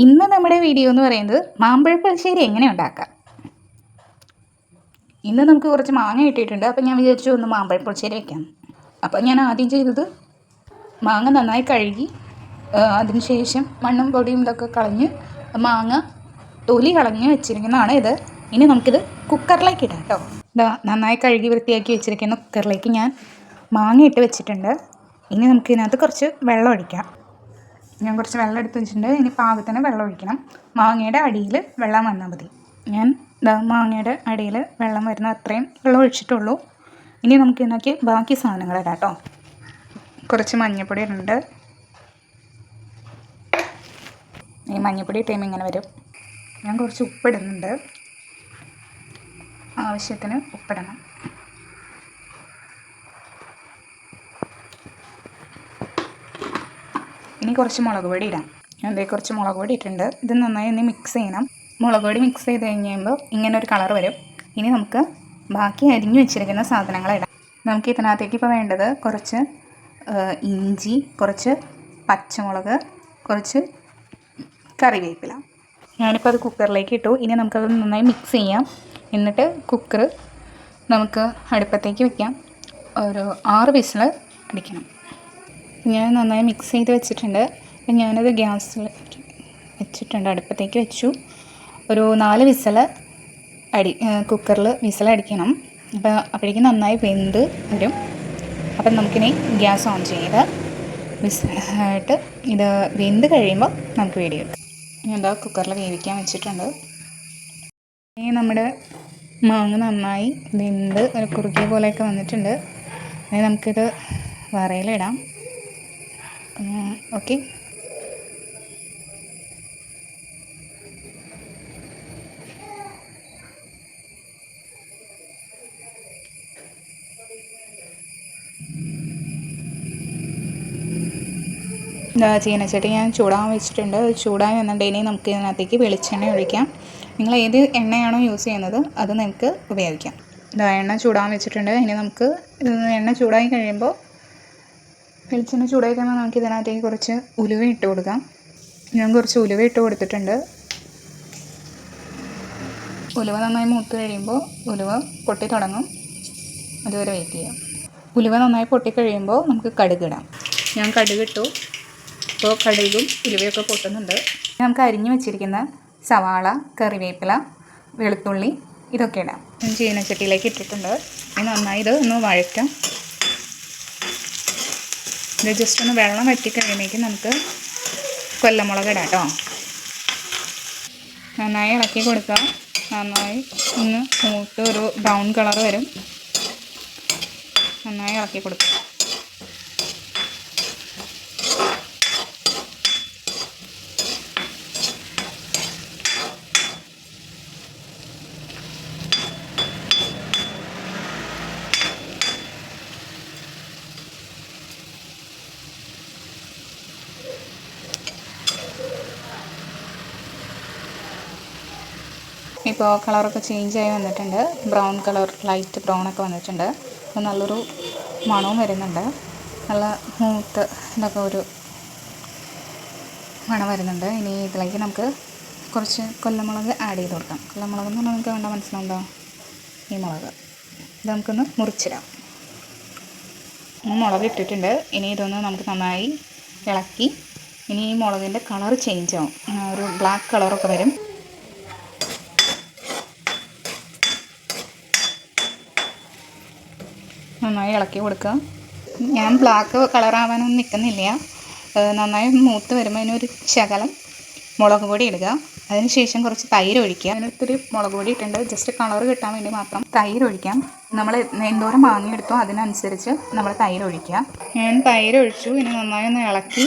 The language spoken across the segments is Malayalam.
ഇന്ന് നമ്മുടെ വീഡിയോ എന്ന് പറയുന്നത് മാമ്പഴ പുളിശ്ശേരി എങ്ങനെ ഉണ്ടാക്കാം. ഇന്ന് നമുക്ക് കുറച്ച് മാങ്ങ കിട്ടിയിട്ടുണ്ട്. അപ്പോൾ ഞാൻ വിചാരിച്ചു ഒന്ന് മാമ്പഴ പുളിശ്ശേരി വെക്കാം. അപ്പോൾ ഞാൻ ആദ്യം ചെയ്തത് മാങ്ങ നന്നായി കഴുകി അതിനുശേഷം മണ്ണും പൊടിയും ഇതൊക്കെ കളഞ്ഞ് മാങ്ങ തൊലി കളഞ്ഞ് വെച്ചിരിക്കുന്നതാണ് ഇത്. ഇനി നമുക്കിത് കുക്കറിലേക്ക് ഇടാം കേട്ടോ. നന്നായി കഴുകി വൃത്തിയാക്കി വെച്ചിരിക്കുന്ന കുക്കറിലേക്ക് ഞാൻ മാങ്ങ ഇട്ട് വെച്ചിട്ടുണ്ട്. ഇനി നമുക്കിതിനകത്ത് കുറച്ച് വെള്ളം ഒഴിക്കാം. ഞാൻ കുറച്ച് വെള്ളം എടുത്ത് വെച്ചിട്ടുണ്ട്. ഇനി പാകത്തിന് വെള്ളം ഒഴിക്കണം. മാങ്ങയുടെ അടിയിൽ വെള്ളം വന്നാൽ മതി. ഞാൻ മാങ്ങയുടെ അടിയിൽ വെള്ളം വരുന്ന അത്രയും വെള്ളം ഒഴിച്ചിട്ടുള്ളൂ. ഇനി നമുക്ക് ഇതിനൊക്കെ ബാക്കി സാധനങ്ങൾ ഇടാം കേട്ടോ. കുറച്ച് മഞ്ഞൾപ്പൊടി ഇടുന്നുണ്ട്. ഈ മഞ്ഞൾപ്പൊടി ഇട്ടുമ്പോൾ ഇങ്ങനെ വരും. ഞാൻ കുറച്ച് ഉപ്പിടുന്നുണ്ട്. ആവശ്യത്തിന് ഉപ്പിടണം. ഇനി കുറച്ച് മുളക് പൊടി ഇടാം. ഞാൻ കുറച്ച് മുളക് പൊടി ഇട്ടിട്ടുണ്ട്. ഇത് നന്നായി ഒന്ന് മിക്സ് ചെയ്യണം. മുളക് പൊടി മിക്സ് ചെയ്ത് കഴിഞ്ഞ് കഴിയുമ്പോൾ ഇങ്ങനെ ഒരു കളർ വരും. ഇനി നമുക്ക് ബാക്കി അരിഞ്ഞു വെച്ചിരിക്കുന്ന സാധനങ്ങൾ ഇടാം. നമുക്ക് ഇതിനകത്തേക്ക് ഇപ്പോൾ വേണ്ടത് കുറച്ച് ഇഞ്ചി, കുറച്ച് പച്ചമുളക്, കുറച്ച് കറിവേപ്പില. ഞാനിപ്പോൾ അത് കുക്കറിലേക്ക് ഇട്ടു. ഇനി നമുക്കത് നന്നായി മിക്സ് ചെയ്യാം. എന്നിട്ട് കുക്കർ നമുക്ക് അടുപ്പത്തേക്ക് വയ്ക്കാം. ഒരു 6 വിസിൽ അടിക്കണം. ഞാൻ നന്നായി മിക്സ് ചെയ്ത് വെച്ചിട്ടുണ്ട്. അപ്പം ഞാനത് ഗ്യാസിൽ വെച്ചിട്ടുണ്ട്. അടുപ്പത്തേക്ക് വെച്ചു. ഒരു 4 വിസിൽ കുക്കറിൽ വിസിലടിക്കണം. അപ്പോൾ അപ്പോഴേക്കും നന്നായി വെന്ത് വരും. അപ്പം നമുക്കിനി ഗ്യാസ് ഓൺ ചെയ്ത് വിസിലായിട്ട് ഇത് വെന്ത് കഴിയുമ്പോൾ നമുക്ക് വീഡിയോ എടുക്കാം. ഞാൻ എന്താ കുക്കറിൽ വേവിക്കാൻ വെച്ചിട്ടുണ്ട്. ഇനി നമ്മുടെ മാങ്ങ നന്നായി വെന്ത് ഒരു കുറുകിയ പോലെയൊക്കെ വന്നിട്ടുണ്ട്. ഇനി നമുക്കിത് വറയിലിടാം. ഓക്കെ. ചീനച്ചട്ടി ഞാൻ ചൂടാൻ വെച്ചിട്ടുണ്ട്. ചൂടായി വന്നിട്ട് ഇനി നമുക്ക് ഇതിനകത്തേക്ക് വെളിച്ചെണ്ണ ഒഴിക്കാം. നിങ്ങൾ ഏത് എണ്ണയാണോ യൂസ് ചെയ്യുന്നത് അത് നിങ്ങൾക്ക് ഉപയോഗിക്കാം. എണ്ണ ചൂടാൻ വെച്ചിട്ടുണ്ട്. ഇനി നമുക്ക് എണ്ണ ചൂടായി കഴിയുമ്പോൾ വെളിച്ചെണ്ണ ചൂടായി കഴിയുമ്പോൾ നമുക്ക് ഇതിനകത്തേക്ക് കുറച്ച് ഉലുവ ഇട്ട് കൊടുക്കാം. ഞാൻ കുറച്ച് ഉലുവ ഇട്ട് കൊടുത്തിട്ടുണ്ട്. ഉലുവ നന്നായി മൂത്ത് കഴിയുമ്പോൾ ഉലുവ പൊട്ടി തുടങ്ങും. അതുവരെ വെയിറ്റ് ചെയ്യാം. ഉലുവ നന്നായി പൊട്ടിക്കഴിയുമ്പോൾ നമുക്ക് കടുകിടാം. ഞാൻ കടുകിട്ടു. ഇപ്പോൾ കടുകും ഉലുവയൊക്കെ പൊട്ടുന്നുണ്ട്. നമുക്ക് അരിഞ്ഞു വെച്ചിരിക്കുന്ന സവാള, കറിവേപ്പില, വെളുത്തുള്ളി ഇതൊക്കെ ഇടാം. ഞാൻ ചീനച്ചട്ടിയിലേക്ക് ഇട്ടിട്ടുണ്ട്. ഇനി നന്നായി ഇത് ഒന്ന് വഴറ്റാം. ഇത് ജസ്റ്റ് ഒന്ന് വെള്ളം വറ്റിക്കഴിയുമ്പോഴേക്കും നമുക്ക് കൊല്ലമുളക് ഇടാം കേട്ടോ. നന്നായി ഇളക്കി കൊടുക്കുക. നന്നായി ഒന്ന് മൂത്ത് ഒരു ബ്രൗൺ കളർ വരും. നന്നായി ഇളക്കി കൊടുക്കുക. ഇപ്പോൾ കളറൊക്കെ ചേഞ്ചായി വന്നിട്ടുണ്ട്. ബ്രൗൺ കളർ, ലൈറ്റ് ബ്രൗണൊക്കെ വന്നിട്ടുണ്ട്. അപ്പോൾ നല്ലൊരു മണവും വരുന്നുണ്ട്. നല്ല മൂത്ത് ഇതൊക്കെ ഒരു മണം വരുന്നുണ്ട്. ഇനി ഇതിലേക്ക് നമുക്ക് കുറച്ച് കൊല്ലമുളക് ആഡ് ചെയ്ത് കൊടുക്കാം. കൊല്ലമുളക് എന്ന് പറഞ്ഞാൽ നമുക്ക് വേണ്ട മനസ്സിലാവുണ്ടോ? ഈ മുളക് ഇത് നമുക്കൊന്ന് മുറിച്ചിടാം. മുളക് ഇട്ടിട്ടുണ്ട്. ഇനി ഇതൊന്ന് നമുക്ക് നന്നായി ഇളക്കി. ഇനി ഈ മുളകിൻ്റെ കളർ ചേഞ്ച് ആവും. ഒരു ബ്ലാക്ക് കളറൊക്കെ വരും. നന്നായി ഇളക്കി കൊടുക്കുക. ഞാൻ ബ്ലാക്ക് കളറാവാനൊന്നും നിൽക്കുന്നില്ല. നന്നായി മൂത്ത് വരുമ്പോൾ അതിനൊരു ശകലം മുളക് പൊടി ഇടുക. അതിനുശേഷം കുറച്ച് തൈര് ഒഴിക്കുക. അതിനൊത്തിരി മുളക് പൊടി ഇട്ടുണ്ട്. ജസ്റ്റ് കളർ കിട്ടാൻ വേണ്ടി മാത്രം തൈര് ഒഴിക്കാം. നമ്മൾ എന്തോരം മാങ്ങ എടുത്തോ അതിനനുസരിച്ച് നമ്മൾ തൈര് ഒഴിക്കുക. ഞാൻ തൈര് ഒഴിച്ചു. ഇനി നന്നായി ഒന്ന് ഇളക്കി.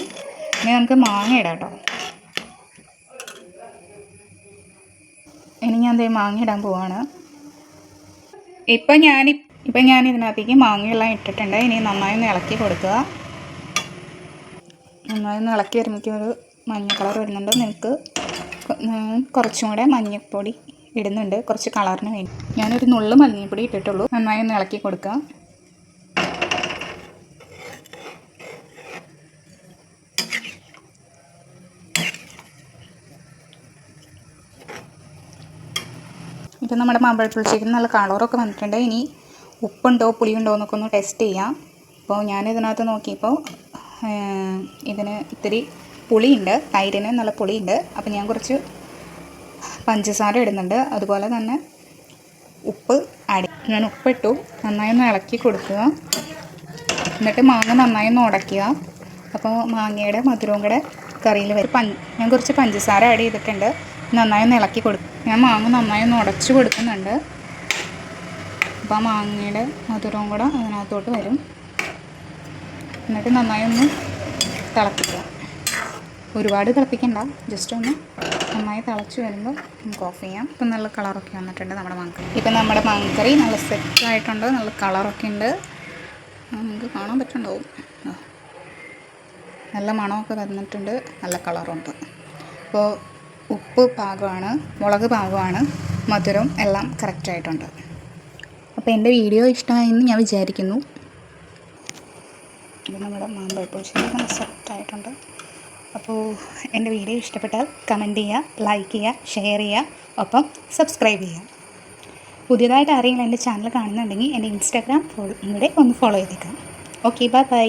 ഇനി നമുക്ക് മാങ്ങ ഇടാം കേട്ടോ. ഇനി ഞാൻ മാങ്ങ ഇടാൻ പോവാണ്. ഇപ്പം ഞാൻ ഇതിനകത്തേക്ക് മാങ്ങയെല്ലാം ഇട്ടിട്ടുണ്ട്. ഇനി നന്നായി ഒന്ന് ഇളക്കി കൊടുക്കുക. നന്നായി ഒന്ന് ഇളക്കി വരുമ്പോഴേക്കും ഒരു മഞ്ഞ കളർ വരുന്നുണ്ട്. നിങ്ങൾക്ക് കുറച്ചും കൂടെ മഞ്ഞൾപ്പൊടി ഇടുന്നുണ്ട്, കുറച്ച് കളറിന് വേണ്ടി. ഞാനൊരു നുള്ളു മഞ്ഞൾപ്പൊടി ഇട്ടിട്ടുള്ളൂ. നന്നായി ഒന്ന് ഇളക്കി കൊടുക്കുക. ഇപ്പം നമ്മുടെ മാമ്പഴ പുളിശ്ശേരിക്ക് നല്ല കളറൊക്കെ വന്നിട്ടുണ്ട്. ഇനി ഉപ്പുണ്ടോ പുളിയുണ്ടോ എന്നൊക്കെ ഒന്ന് ടെസ്റ്റ് ചെയ്യാം. അപ്പോൾ ഞാനിതിനകത്ത് നോക്കിയപ്പോൾ ഇതിന് ഇത്തിരി പുളിയുണ്ട്, തൈരിന് നല്ല പുളിയുണ്ട്. അപ്പോൾ ഞാൻ കുറച്ച് പഞ്ചസാര ഇടുന്നുണ്ട്. അതുപോലെ തന്നെ ഉപ്പ് ഞാൻ ഉപ്പിട്ടു. നന്നായി ഒന്ന് ഇളക്കി കൊടുക്കുക. എന്നിട്ട് മാങ്ങ നന്നായി ഒന്ന് ഉടയ്ക്കുക. അപ്പോൾ മാങ്ങയുടെ മധുരവും കൂടെ കറിയിൽ വരും. ഞാൻ കുറച്ച് പഞ്ചസാര ആഡ് ചെയ്തിട്ടുണ്ട്. നന്നായി ഒന്ന് ഇളക്കി കൊടുക്കും. ഞാൻ മാങ്ങ നന്നായി ഒന്ന് ഉടച്ച് കൊടുക്കുന്നുണ്ട്. അപ്പോൾ ആ മാങ്ങയുടെ മധുരവും കൂടെ അതിനകത്തോട്ട് വരും. എന്നിട്ട് നന്നായി ഒന്ന് തിളപ്പിക്കുക. ഒരുപാട് തിളപ്പിക്കണ്ട, ജസ്റ്റ് ഒന്ന് നന്നായി തിളച്ച് വരുമ്പോൾ നമുക്ക് ഓഫ് ചെയ്യാം. ഇപ്പം നല്ല കളറൊക്കെ വന്നിട്ടുണ്ട് നമ്മുടെ മാങ്ങക്കറി. ഇപ്പം നമ്മുടെ മാങ്ങക്കറി നല്ല സെറ്റായിട്ടുണ്ട്, നല്ല കളറൊക്കെ ഉണ്ട്. നിങ്ങൾക്ക് കാണാൻ പറ്റുന്നുണ്ടാവും. നല്ല മണമൊക്കെ വന്നിട്ടുണ്ട്, നല്ല കളറുണ്ട്. അപ്പോൾ ഉപ്പ് പാകമാണ്, മുളക് പാകമാണ്, മധുരം എല്ലാം കറക്റ്റായിട്ടുണ്ട്. അപ്പോൾ എൻ്റെ വീഡിയോ ഇഷ്ടമായെന്ന് ഞാൻ വിചാരിക്കുന്നു. ഇത് നമ്മുടെ മാമ്പഴ പുളിശ്ശേരി നല്ല സെറ്റായിട്ടുണ്ട്. അപ്പോൾ എൻ്റെ വീഡിയോ ഇഷ്ടപ്പെട്ടാൽ കമൻറ്റ് ചെയ്യുക, ലൈക്ക് ചെയ്യുക, ഷെയർ ചെയ്യുക, ഒപ്പം സബ്സ്ക്രൈബ് ചെയ്യുക. പുതിയതായിട്ട് ആരെങ്കിലും എൻ്റെ ചാനൽ കാണുന്നുണ്ടെങ്കിൽ എൻ്റെ ഇൻസ്റ്റാഗ്രാം കൂടെ ഒന്ന് ഫോളോ ചെയ്തേക്കാം. Okay, bye bye.